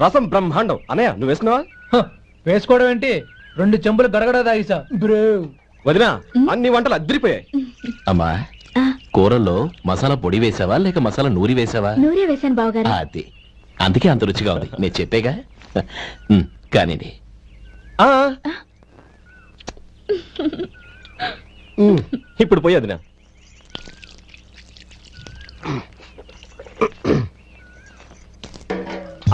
రసం బ్రహ్మాండం. అన్నయ్య నువ్వు వేసినావా? వేసుకోవడం ఏంటి, 2 చెంబులు గడగడ తాగిసా బ్రో. వదినా అన్ని వంటలు అద్దరిపోయాయి. అమ్మా కూరల్లో మసాలా పొడి వేసావా లేక మసాలా నూరి వేసావా? నూరే వేశాను బావగారు. అది అందుకే అంత రుచిగా ఉంది. నేను చెప్పేగా. కానివ్వండి. ఇప్పుడు పోయి వదినా.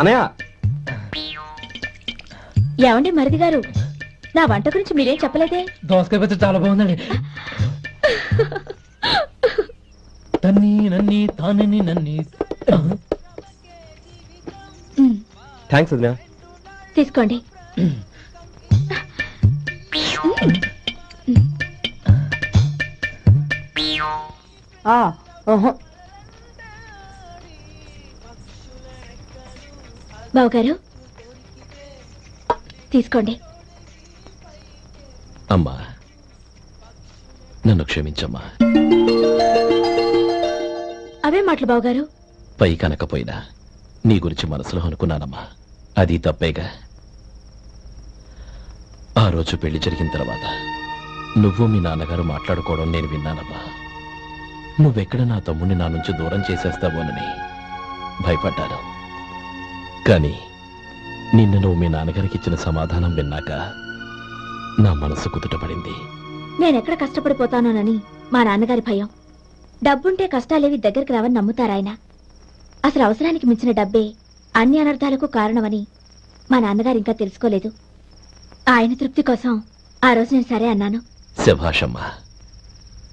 అన్నయ్య ఏమండి మరిది గారు, నా వంట గురించి మీరేం చెప్పలేదే? దోసకాయ పచ్చడి చాలా బాగుందండి. తన్ని నన్ని తానని నన్ని. థ్యాంక్స్ వదినా. తీసుకోండి. బావగారు తీసుకోండి. అమ్మా నన్ను క్షమించమ్మా. అవే మాటలు బావగారు. పై కనకపోయినా నీ గురించి మనసులో అనుకున్నానమ్మా. అది తప్పేగా. ఆ రోజు పెళ్లి జరిగిన తర్వాత నువ్వు మీ నాన్నగారు మాట్లాడుకోవడం నేను విన్నానమ్మా. నువ్వెక్కడ నా తమ్ముడిని నా నుంచి దూరం చేసేస్తావోనని భయపడ్డాను. కానీ నిన్న నువ్వు మీ నాన్నగారికి ఇచ్చిన సమాధానం విన్నాక నా మనసు కుదుటపడింది. నేనెక్కడ కష్టపడిపోతానోనని మా నాన్నగారి భయం. డబ్బుంటే కష్టాలేవి దగ్గరికి రావని నమ్ముతారాయన. అసలు అవసరానికి మించిన డబ్బే అన్ని అనర్థాలకు కారణమని మా నాన్నగారు ఇంకా తెలుసుకోలేదు. ఆయన తృప్తి కోసం ఆ రోజు నేను సరే అన్నాను. శభాషమ్మా,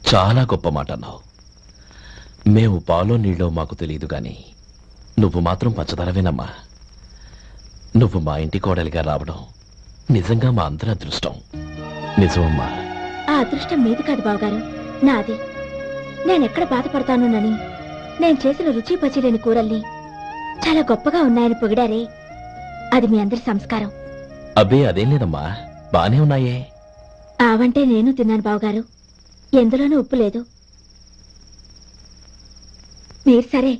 చాలా గొప్ప మాట అన్నావు. మేము పాలో నీళ్ళో మాకు తెలియదు గాని నువ్వు మాత్రం పంచదారవేనమ్మా. నువ్వు మా ఇంటి కోడలిగా రావడం నిజంగా మా అందరి అదృష్టం. నిజమమ్మా. ఆ అదృష్టం మీది కాదు బావగారు, నాది. నేనెక్కడ బాధపడతానోనని నేను చేసిన రుచి పచిలేని కూరల్ని చాలా గొప్పగా ఉన్నాయని పొగిడారే, అది మీ అందరి సంస్కారం. అబ్బే అదేం లేదమ్మా, బానే ఉన్నాయే. ఆవంటే నేను తిన్నాను బావగారు, ఎందులోనూ ఉప్పు లేదు. మీరు సరే,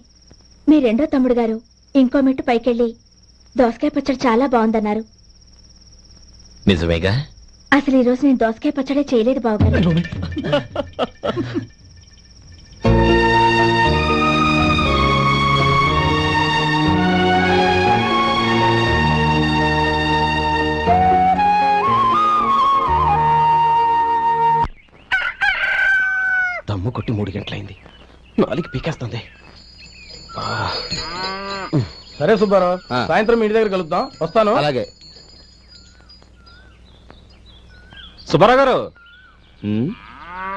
మీ రెండో తమ్ముడు గారు ఇంకో మెట్టు పైకెళ్ళి దోసకాయ పచ్చడి చాలా బాగుందన్నారు. నిజమేగా? అసలు ఈ రోజు నేను దోసకాయ పచ్చడే చేయలేదు బావగారు. దమ్ము కొట్టి 3 గంటలైంది. 4కి పీకేస్తుంది. సరే సుబ్బారావు, సాయంత్రం ఇంటి దగ్గర కలుద్దాం. వస్తాను. అలాగే. సుబ్బారావు గారు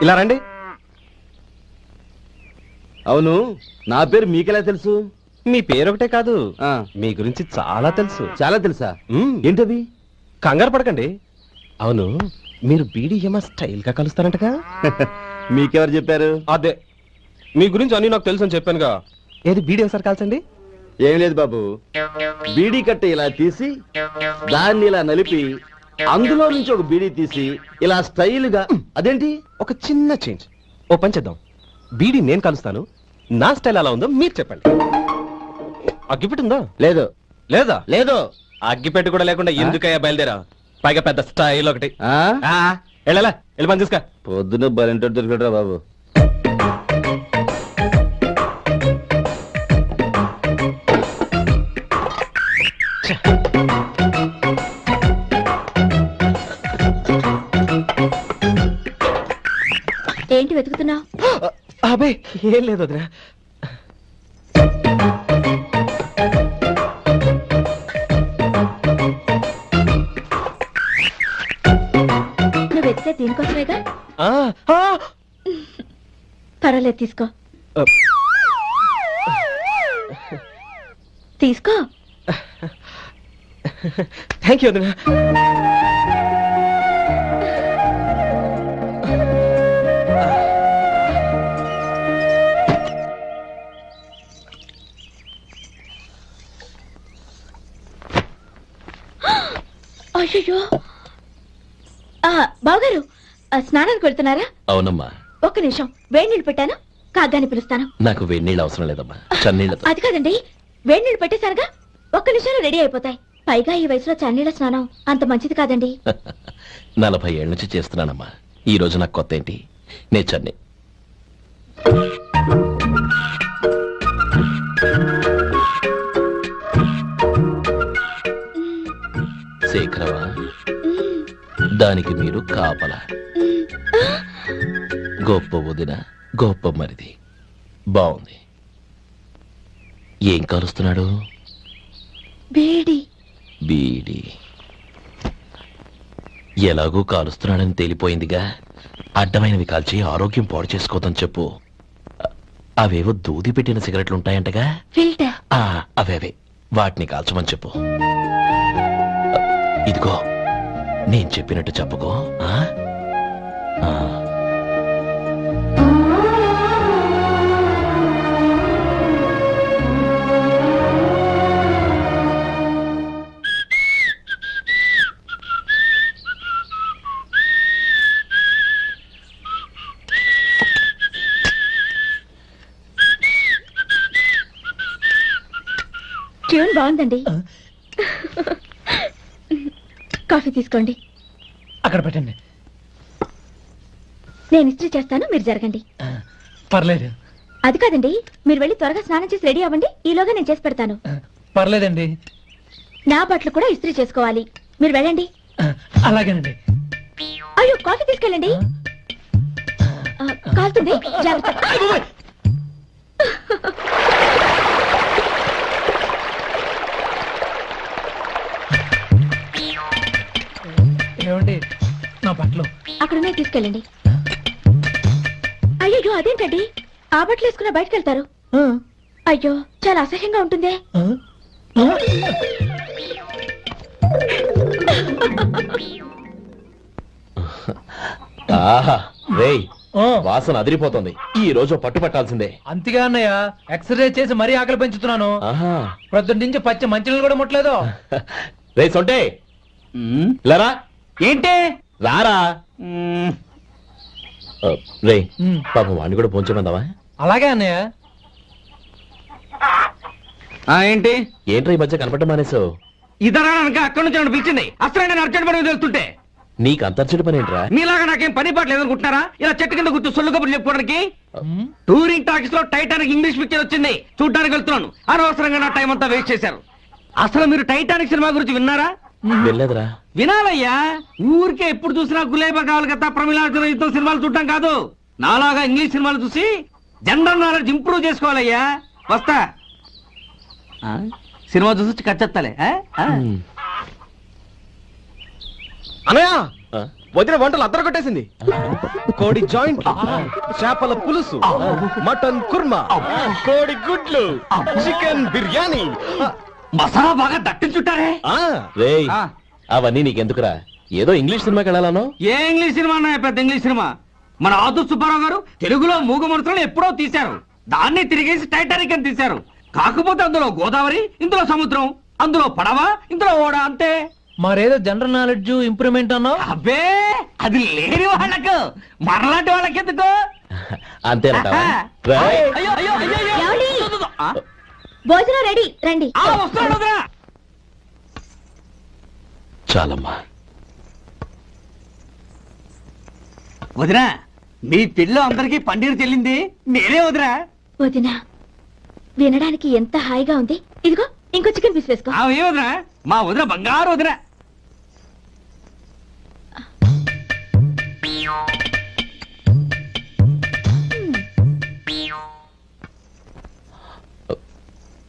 ఇలా రండి. అవును, నా పేరు మీకెలా తెలుసు? మీ పేరు ఒకటే కాదు, మీ గురించి చాలా తెలుసు. చాలా తెలుసా? ఏంటది? కంగారు పడకండి. అవును, మీరు బీడీఎంఆ స్టైల్ గా కలుస్తారంటగా? మీకెవరు చెప్పారు? అదే, మీ గురించి అన్ని నాకు తెలుసు అని చెప్పానుగా. ఏది బీడీ ఒకసారి కాల్చండి. ఏం లేదు బాబు, బీడీ కట్ట ఇలా తీసి దాన్ని ఇలా నలిపి అందులో నుంచి ఒక బీడీ తీసి ఇలా స్టైల్ గా. అదేంటి? ఒక చిన్న చేంజ్. ఓ పని చేద్దాం, బీడీ నేను కలుస్తాను, నా స్టైల్ ఎలా ఉందో మీరు చెప్పండి. అగ్గిపెట్టి ఉందా? లేదు. లేదా? లేదు. అగ్గిపెట్టి కూడా లేకుండా ఎందుకయ్యా బయలుదేరా? పైగా పెద్ద స్టైల్ ఒకటి. వెళ్ళాలా, వెళ్ళి పని చూసుకో. పొద్దున బలింటో దొరికడరా బాబు. ఏంటి వెతుకుతున్నావు? అబే ఏం లేదు వదినా. నువ్వు వెతికే దీనికోసమేగా. పర్వాలేదు, తీసుకో. తీసుకో. థ్యాంక్ యూ వదినా. అయ్యో, బావగారు స్నానానికి వెళ్తున్నారా? అవునమ్మా. ఒక్క నిమిషం, వేడి నీళ్ళు పెట్టాను, కాగ్గాని పిలుస్తాను. నాకు వేడి నీళ్ళు అవసరం లేదమ్మా, చన్నీళ్ళతో. అది కాదండి, వేడి నీళ్ళు పెట్టేశారుగా, ఒక్క నిమిషంలో రెడీ అయిపోతాయి. పైగా ఈ వయసులో చన్నీళ్ళ స్నానం అంత మంచిది కాదండి. 40 ఏళ్ళ నుంచి చేస్తున్నానమ్మా. ఈ రోజు నాకు కొత్త ఏంటి? నేచర్ని శేఖరవా, దానికి మీరు కాపలా. గొప్ప వదిన, గొప్ప మరిది. బాగుంది. ఏం కాలుస్తున్నాడు? బీడి. బీడి. ఎలాగూ కాలుస్తున్నాడని తేలిపోయిందిగా. అడ్డమైనవి కాల్చి ఆరోగ్యం పాడు చేసుకోదని చెప్పు. అవేవో దూది పెట్టిన సిగరెట్లు ఉంటాయంటగా. ఫిల్టర్. అవే వాటిని కాల్చమని చెప్పు. ఇదిగో నేను చెప్పినట్టు చెప్పుకో. ఆ? ఆ. ట్యూన్ బాగుందండి. కాఫీ తీసుకోండి. అక్కడ పెట్టండి. నేను ఇస్త్రీ చేస్తాను, మీరు జరగండి. పర్లేదు. అది కాదండి, మీరు వెళ్ళి త్వరగా స్నానం చేసి రెడీ అవ్వండి. ఈలోగా నేను చేసి పెడతాను. పర్లేదండి. నా బట్టలు కూడా ఇస్త్రీ చేసుకోవాలి. మీరు వెళ్ళండి. అలాగేనండి. అయ్యో, కాఫీ తీసుకెళ్ళండి. కాలుతుంది, జాగ్రత్త. ఏమండి, నా బట్టలు అక్కడనే తీసుకెళ్ళండి. అయ్యో, అదేంటండి ఆ బట్టలు వేసుకున్న బయటకు వెళ్తారు? అయ్యో, చాలా అసహ్యంగా ఉంటుందే. ఆహా రేయ్, వాసన అదిరిపోతుంది. ఈ రోజు పట్టు పట్టాల్సిందే. అంతగా అన్నయ్య, ఎక్సర్సైజ్ చేసి మరీ ఆకలి పెంచుతున్నాను. ఆహా. ప్రొద్దున నుంచి పచ్చి మంచినీళ్ళు కూడా ముట్టలేదు. రే సొంటే, లరా ఏంటి రారా. రే ఉమ్. పాపం వాడిని కూడా పోంచమందావా? అలాగే అన్నయ్య. ఏంటి ఏంట్రా ఈ మధ్య కనపడడం మానేసావు? ఇదరా అనక అక్కడి నుంచి నన్ను పిలిచింది. అసలు నేను అర్జెంట్ పని తెలుస్తుంటే నీకు అంతర్చడి పని ఏంట్రా? మీలాగా నాకేం పని పాట లేదనుకుంటున్నారా? ఇలా చెట్టు కింద కూర్చో సొల్లు కబుర్లు చెప్పుకోవడానికి. టూరింగ్ టాకీస్ లో టైటానిక్ ఇంగ్లీష్ పిక్చర్ వచ్చింది, చూడడానికి వెళ్తున్నాను. అనవసరంగా నా టైం అంతా వేస్ట్ చేశారు. అసలు మీరు టైటానిక్ సినిమా గురించి విన్నారా? వెళ్ళలేదురా. వినాలయ్యా. ఊరికే ఎప్పుడు చూసినా గులేబా కావాలి కదా, ప్రమిళార్జున యుద్ధం సినిమాలు చూడటం కాదు. నాలాగా ఇంగ్లీష్ సినిమాలు చూసి జనరల్ నాలెడ్జ్ ఇంప్రూవ్ చేసుకోవాలయ్యా. వస్తా. సినిమా చూసి కచ్చెత్తాలే. అనయ్య, ఆ? వదిన వంటలు అద్దరు కొట్టేసింది. కోడి జాయింట్, చేపల పులుసు, మటన్ కుర్మా, కోడి గుడ్లు, చికెన్ బిర్యానీ. మసాలా బాగా దట్టించుంటారే. ఆ, రేయ్ ఆ. అవన్నీ నీకెందుకురా? ఏదో ఇంగ్లీష్ సినిమాకి వెళ్ళాలను. ఏ ఇంగ్లీష్ సినిమా అన్నా పెద్ద ఇంగ్లీష్ సినిమా. మన ఆదు సుబ్బారావు గారు తెలుగులో మూగమరుతులను ఎప్పుడో తీశారు. దాన్ని తిరిగేసి టైటానిక్ అని తీశారు. కాకపోతే అందులో గోదావరి, ఇందులో సముద్రం, అందులో పడవ, ఇందులో ఓడ, అంతే. మరేదో జనరల్ నాలెడ్జ్ ఇంప్రూవ్మెంట్ అన్నావు. అబ్బే, అది లేని వాళ్ళకు, మరలాంటి వాళ్ళకి ఎందుకు? అంతేనంటావా? ఆహా. రేయ్. అయ్యో, అయ్యో, అయ్యో, అయ్యో. ఏమండి? ఆ? భోజనం రెడీ, రండి. వస్తున్నాడు వదరా. చాలమ్మా. వదినా, మీ పిల్ల అందరికీ పన్నీరు చెల్లింది నేనే వదినా. వదినా, వినడానికి ఎంత హాయిగా ఉంది. ఇదిగో ఇంకో చికెన్ పీస్ వేసుకో. ఏ వదినా, మా వదిన బంగారు వదినా.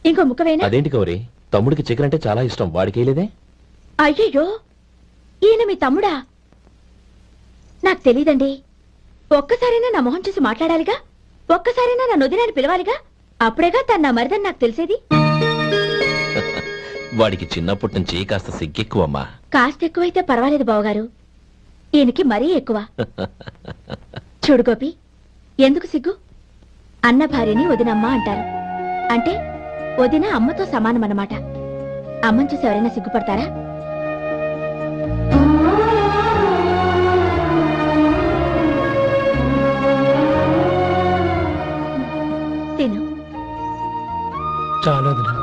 ఇంకో ముక్క వేయనా? అదేంటి గౌరీ, తమ్ముడికి చికెన్ అంటే చాలా ఇష్టం, వాడికి వేయలేదే? అయ్యయ్యో, ఈయన మీ తమ్ముడా? నాకు తెలీదండి. ఒక్కసారైనా నా మొహం చూసి మాట్లాడాలిగా, ఒక్కసారైనా నా నొదినాన్ని పిలవాలిగా. అప్పుడేగా తన నా మరిదని నాకు తెలిసేది. వాడికి చిన్నప్పటి నుంచి కాస్త సిగ్గెక్కువమ్మా. కాస్త ఎక్కువైతే పర్వాలేదు బావగారు, ఈయనకి మరీ ఎక్కువ. చూడు గోపి, ఎందుకు సిగ్గు? అన్న భార్యని వదినమ్మ అంటారు. అంటే వదిన అమ్మతో సమానం అన్నమాట. అమ్మని చూసి ఎవరైనా సిగ్గుపడతారా? తిను. చాలా వదినా.